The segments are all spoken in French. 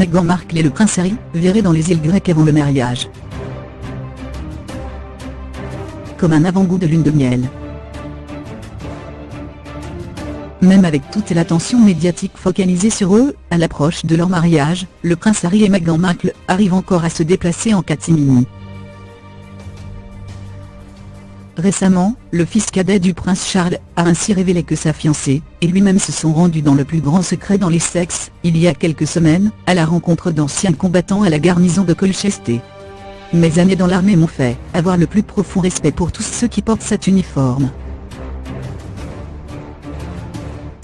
Meghan Markle et le prince Harry, virés dans les îles grecques avant le mariage. Comme un avant-goût de lune de miel. Même avec toute l'attention médiatique focalisée sur eux, à l'approche de leur mariage, le prince Harry et Meghan Markle arrivent encore à se déplacer en catimini. Récemment, le fils cadet du prince Charles a ainsi révélé que sa fiancée et lui-même se sont rendus dans le plus grand secret dans l'Essex, il y a quelques semaines, à la rencontre d'anciens combattants à la garnison de Colchester. Mes années dans l'armée m'ont fait avoir le plus profond respect pour tous ceux qui portent cet uniforme.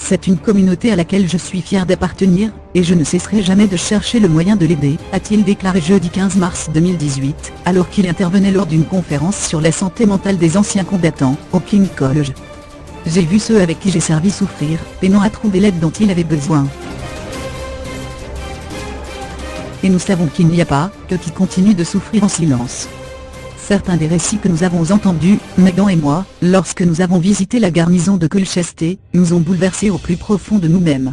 C'est une communauté à laquelle je suis fier d'appartenir, et je ne cesserai jamais de chercher le moyen de l'aider, a-t-il déclaré jeudi 15 mars 2018, alors qu'il intervenait lors d'une conférence sur la santé mentale des anciens combattants, au King's College. J'ai vu ceux avec qui j'ai servi souffrir, peinant à trouver l'aide dont ils avaient besoin. Et nous savons qu'il n'y a pas que qui continue de souffrir en silence. Certains des récits que nous avons entendus, Meghan et moi, lorsque nous avons visité la garnison de Colchester, nous ont bouleversés au plus profond de nous-mêmes.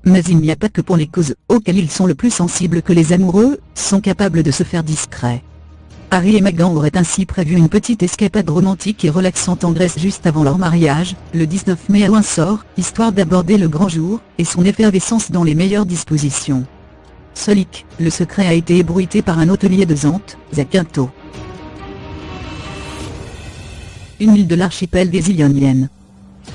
Mais il n'y a pas que pour les causes auxquelles ils sont le plus sensibles que les amoureux sont capables de se faire discrets. Harry et Meghan auraient ainsi prévu une petite escapade romantique et relaxante en Grèce juste avant leur mariage, le 19 mai à Windsor, histoire d'aborder le grand jour et son effervescence dans les meilleures dispositions. Solic, le secret a été ébruité par un hôtelier de Zante, Zakynthos. Une île de l'archipel des îles Ioniennes.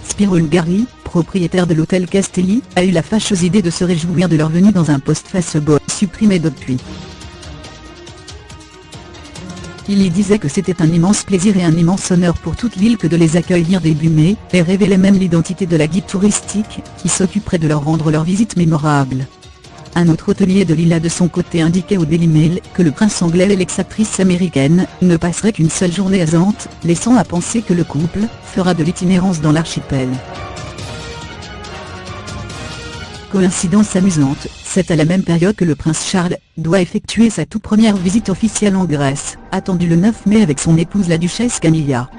Spiro Ungari, propriétaire de l'hôtel Castelli, a eu la fâcheuse idée de se réjouir de leur venue dans un post Facebook supprimé depuis. Il y disait que c'était un immense plaisir et un immense honneur pour toute l'île que de les accueillir début mai, et révélait même l'identité de la guide touristique, qui s'occuperait de leur rendre leur visite mémorable. Un autre hôtelier de l'île a de son côté indiqué au Daily Mail que le prince anglais et l'ex-actrice américaine ne passeraient qu'une seule journée à Zante, laissant à penser que le couple fera de l'itinérance dans l'archipel. Coïncidence amusante, c'est à la même période que le prince Charles doit effectuer sa toute première visite officielle en Grèce, attendue le 9 mai avec son épouse la duchesse Camilla.